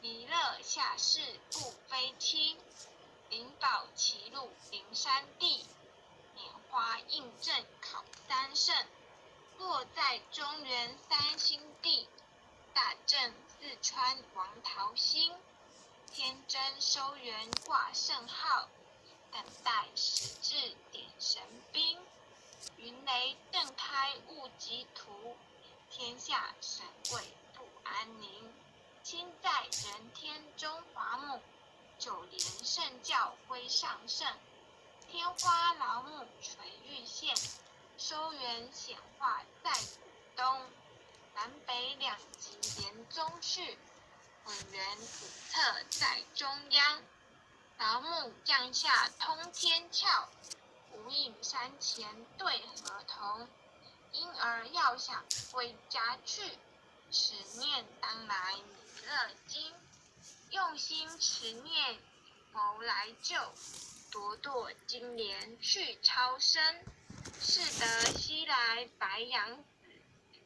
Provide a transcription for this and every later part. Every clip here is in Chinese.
弥勒下世不非卿，灵宝齐入灵山地。拈花应正考三圣，落在中原三星地。大正四川王桃心，天真收元挂圣号。等待时至点神兵，云雷震开雾极图。天下神贵不安宁，亲在人天中华母。九连圣教归上圣，天花老母垂玉线。收元显化在古东，南北两极连宗序。混元古册在中央，老母降下通天窍。无影山前对河童，因儿要想归家去。持念当来弥勒经，用心持念以佛来救。朵朵金莲去超生，是得西来白羊子。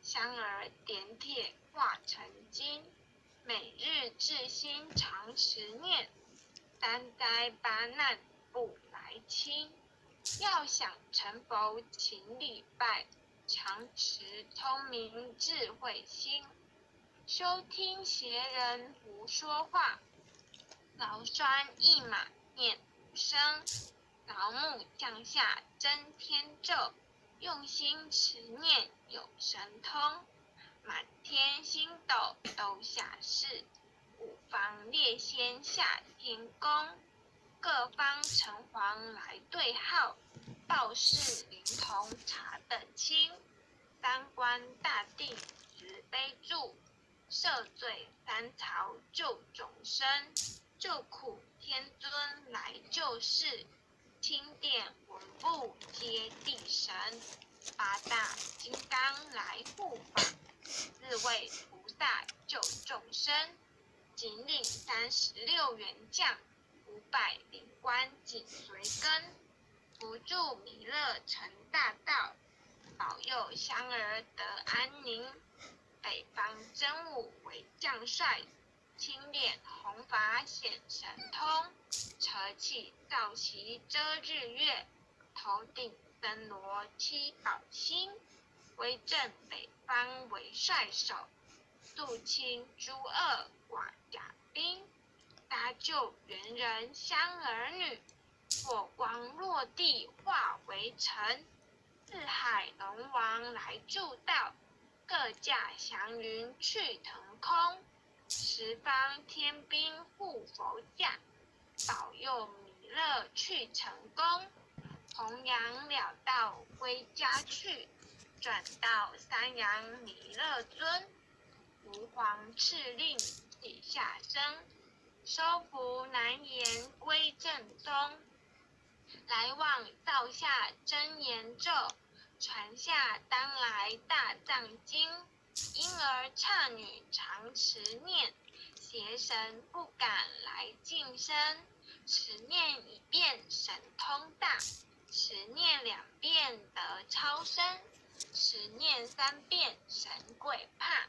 香儿点铁化成金，每日至心常持念。三灾八难不来侵，要想成佛请礼拜。常持聪明智慧心，收听邪人胡说话。劳酸一马念无声，老母降下真天咒。用心持念有神通，满天星斗都下世。五方列仙下天宫，各方城隍来对号。报事灵童查得清，三官大帝慈悲助。赦罪三曹救众生，救苦天尊来救世。钦点文部接地神，八大金刚来护法。四位菩萨救众生，紧领36员将。500灵官紧随跟，扶助弥勒成大道。保佑香儿得安宁，北方真武为将帅。青脸红发显神通，扯起皂旗遮日月。头顶森罗七宝星，威震北方为帅首。肃清诸恶寡甲兵，搭救猿人香儿女。火光落地化为尘，四海龙王来助道。各驾祥云去腾空，十方天兵护佛驾。保佑弥勒去成功，弘扬了道归家去。转到三阳弥勒尊，吾皇敕令起下生。收服难言归正宗，来往造下真言咒。传下当来大藏经，婴儿刹女常持念。邪神不敢来近身，持念一遍神通大。持念2遍得超生，持念3遍神鬼怕。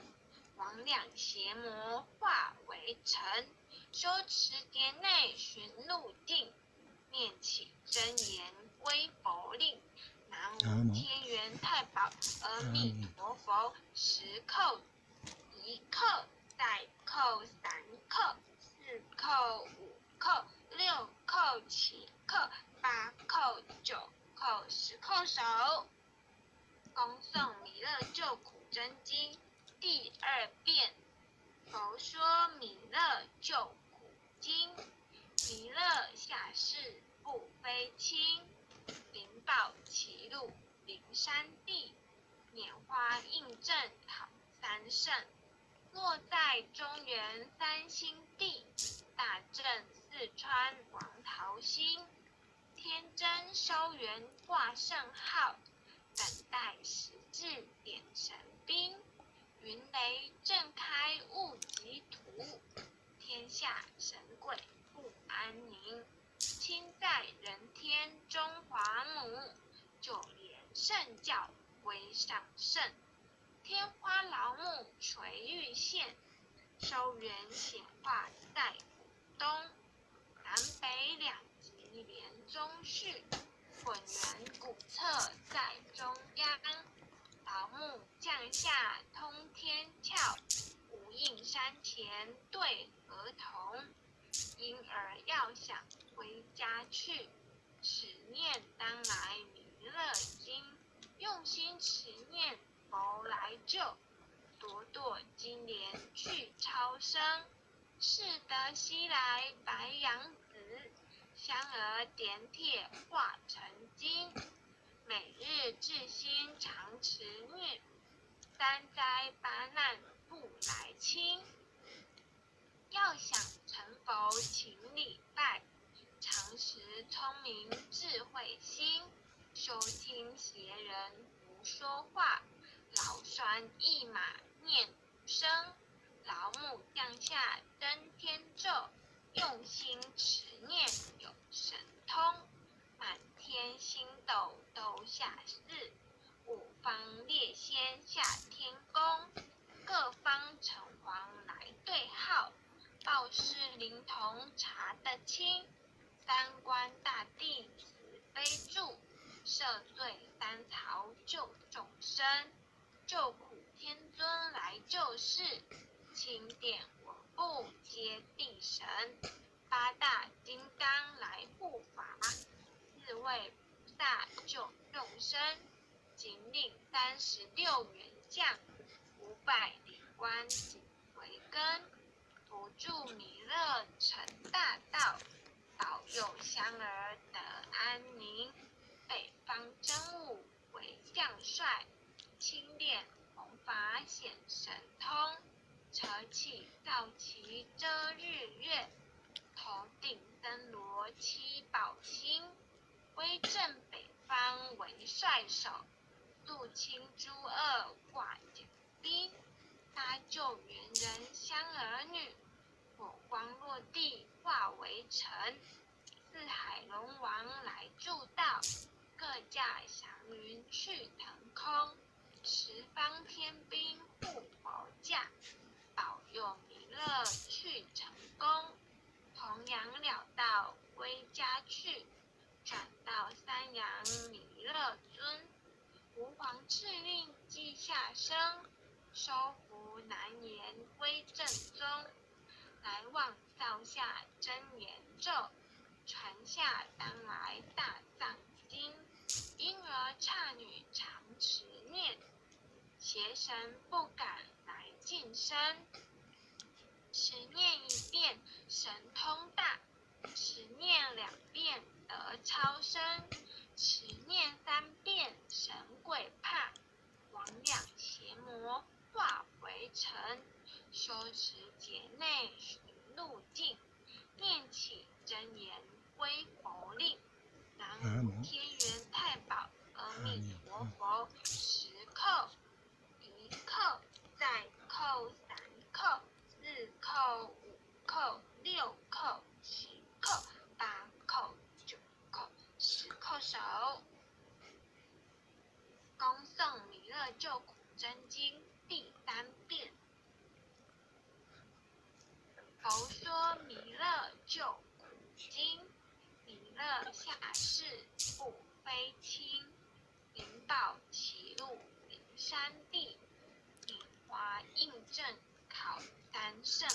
魍魉邪魔化为尘，修持劫内寻路径。念起真言归佛令，南无天元太保阿弥陀佛。10叩1叩再叩3叩4叩5叩6叩7叩8叩9叩10叩手。恭诵弥勒救苦真经第2遍。佛说弥勒救苦经，弥勒下世不非卿，灵宝齐入灵山地。拈花应正考三圣，落在中原三星地。大正四川王桃心，天真收元挂圣号。等待时至点神兵，云雷震开雾极图。天下神鬼不安宁，亲在人天中华母。九连圣教归上圣，天花老母垂玉线。收元显化宗室，混元古册在中央。老木降下通天窍，无应山前对河童。因儿要想回家去，持念当来弥勒经。用心持念佛来救，朵朵金莲去超生。是得西来白羊子，香儿点铁化成金。每日至心常持念，三灾八难不来侵。要想成佛请礼拜，常时聪明智慧心。收听邪人胡说话，劳酸一马念无声。老母降下登天咒，用心持念有神通。满天星斗都下世，五方列仙下天宫。各方城隍来对号，报事灵童查得清。三官大帝慈悲助，赦罪三曹救众生。救苦天尊来救世，钦点文部接地神。八大金刚来护法，四位菩萨救众生。仅领36员将，500里官紧围根。扶助弥勒成大道，保佑香儿得安宁。北方真武为将帅，钦点弘法显神通。扯起皂旗遮日月，头顶森罗七宝星。威震北方为帅首，肃清诸恶挂甲兵。搭救猿人香儿女，火光落地化为尘。四海龙王来助道，各驾祥云去腾空。十方天兵护佛驾，保佑弥勒去成功。弘扬了道归家去，转到三阳弥勒尊。吾皇敕令记下生，收服难言归正宗。来往造下真言咒，传下当来大藏经。婴儿刹女常持念，邪神不敢来近身。持念1遍神通大，持念2遍得超生。持念3遍神鬼怕，魍魉邪魔化为尘。修持劫内寻路径，念起真言归佛令。南无天元太保阿弥陀佛，10叩，1叩，再叩3叩，4叩5叩6叩7叩8叩9叩10叩手。恭诵弥勒救苦真经第3遍。佛说弥勒救苦经，弥勒下世不非轻。灵宝齐入灵山地，拈花印证考三圣。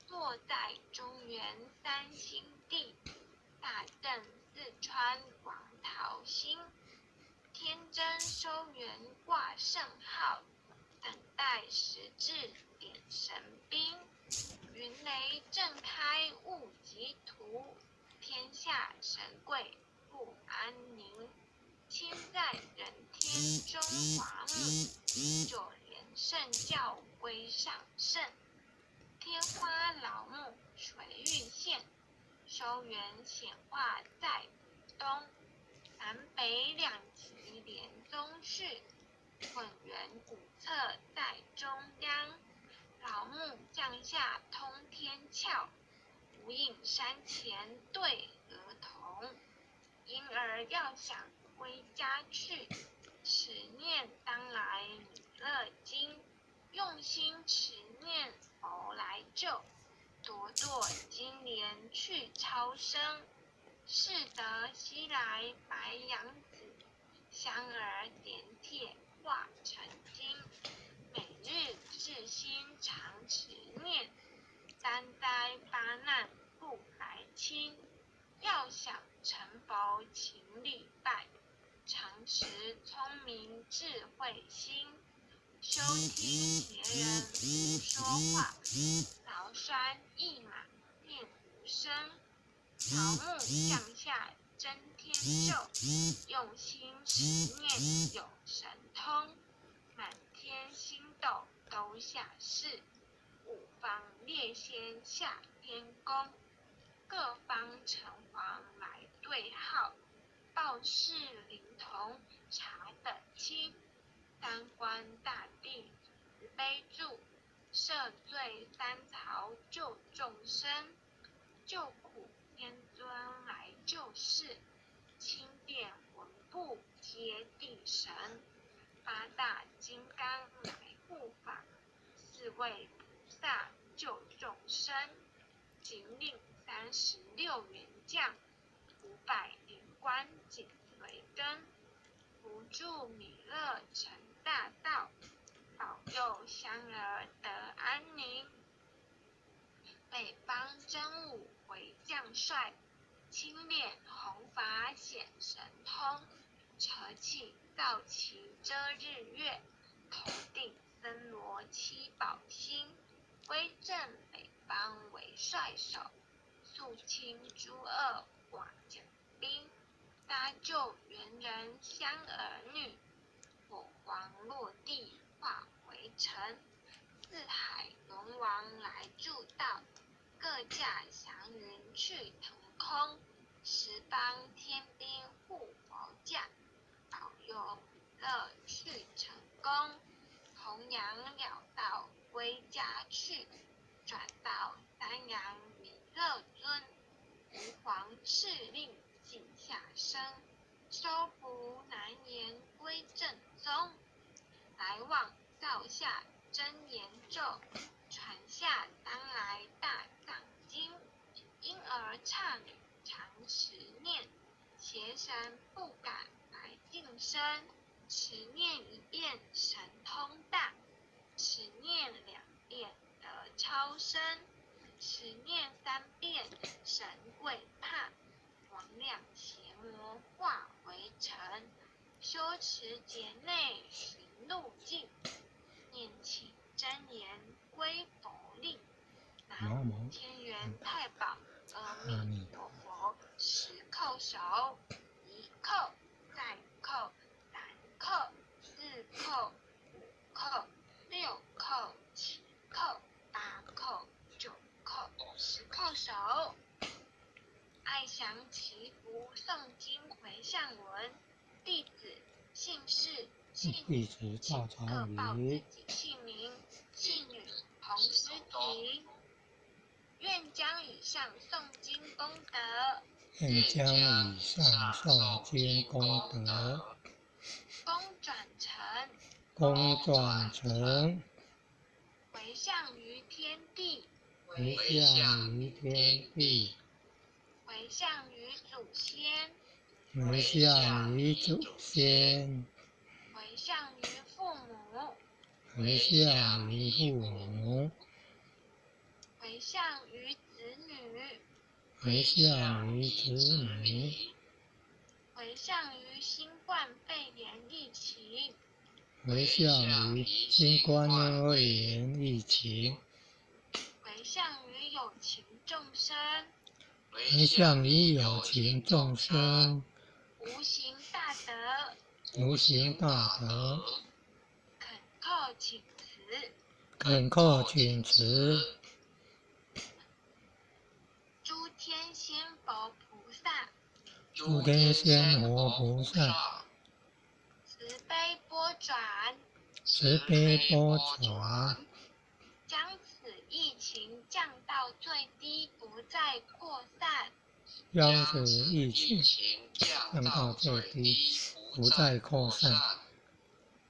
坐在中原三星地，大正四川王桃心。天真收元挂圣号，等待时至点神兵。云雷震开雾极图，天下神贵不安宁。亲在人天中华母，九连圣教归上圣。天花老母垂玉线，收元显化在东。南北2极连宗室，混元古册在中央。老母降下通天窍，无影山前对河童。婴儿要想归家去，持念当来弥勒经。用心持念佛来救，朵朵金莲去超生。适得西来白杨子，香儿点铁化成金。每日至心常持念，三灾八难不来侵。要想成佛勤礼拜，常持聪明智慧心。休听别人胡说话，劳酸一马念无声。桃木向下真天寿，用心持念有神通。满天星斗都下世，五方列仙下天宫。各方城隍来对号，报事灵童查得清。三官大帝慈悲助，赦罪三曹救众生。救苦天尊来救世，轻便文部接地神。八大金刚来护法，四位菩萨救众生。仅领36员将，500灵官紧随跟。扶助弥勒成大道，保佑香儿得安宁。北方真武为将帅，青脸红发显神通。扯起皂旗遮日月，头顶森罗七宝星。威震北方为帅首，肃清诸恶瓦甲兵。搭救猿人香儿女，火黄落地化为尘。四海龙王来助道，各驾祥云去腾空。十方天兵护佛驾，保佑弥勒去成功。弘扬了道归家去，转到三阳弥勒尊。吾皇敕令尽下生，收服难言归正宗。来往造下真言咒，传下当来大藏经。因而刹女常持念，邪神不敢来近身。持念一遍神通大，持念2遍得超生。持念3遍神鬼怕，魍魉邪魔化为尘。修持劫内寻路径，念起真言归佛令。南无天元太保阿弥陀佛。10叩首，1叩，再叩，3叩，4叩，5叩，6叩，7叩，8叩，9叩，10叩首。爱详祈福诵经回向文，弟子姓氏姓女，请各报自己姓名、姓女同时提。愿将以上诵经功德，愿将以上诵经功德，功转成，回向于天地，回向于天地，回向于祖先，回向于祖先，回向于父母，回向于父母，回向于子女，回向于子女，回向于新冠肺炎疫情，回向于新冠肺炎疫情，回向于有情众生，回向于有情众生，无形大德，无形大德，恳叩请辞，恳叩请辞。诸天仙佛菩萨，诸天仙佛菩萨，慈悲波转，慈悲波转，将此疫情降到最低，不再扩散。将此疫情降到最低，不再扩散。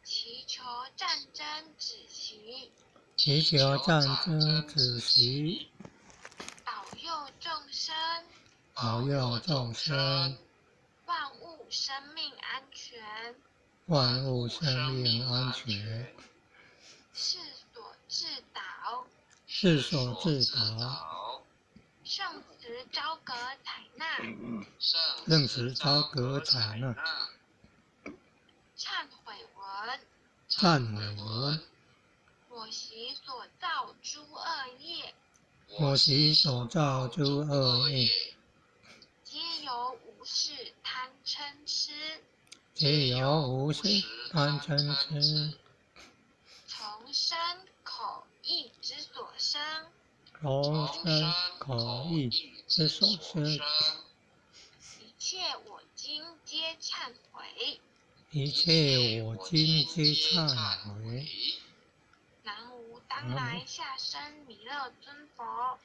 祈求战争止息，祈求战争止息，保佑众生，保佑众生，万物生命安全，万物生命安全，世所致导，世所致导，圣慈昭格采纳，任慈昭格采纳，忏悔文，忏悔文，我习所造诸恶业，我习所造诸恶业，皆由无事贪嗔痴，皆由无事贪嗔痴，从身口意之所生，从身口意之所生，一切我今皆忏悔。一切我今皆忏悔。南无当来下生弥勒尊佛。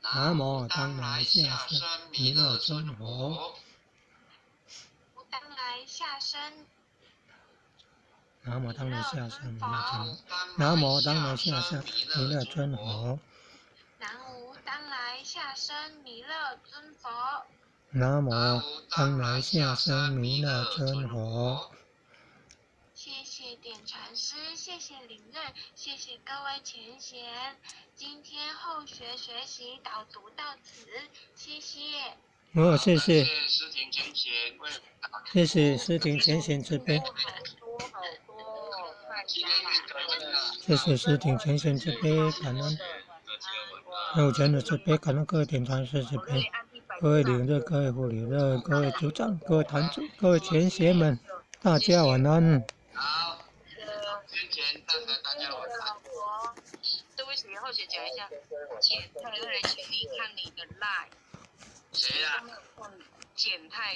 南无当来下生弥勒尊佛。当来下生南无当来下生弥勒尊佛。南无当来下生弥勒尊佛。南无当来下生弥勒尊佛。南无当来下生弥勒尊佛。谢谢点传师，谢谢领任，谢谢各位前贤。今天后学学习导读到此，谢谢。谢谢。师庭前贤为谢谢师庭前贤慈悲。谢谢师庭前贤慈悲，感恩有钱的慈悲，感恩各位点传师慈悲，各位领任、各位副领任、各位组长、各位坛主、各位前贤们，大家晚安。好，先前大家晚安。对不起，后学讲一下，简太会来请你看你的 line。谁呀？简太。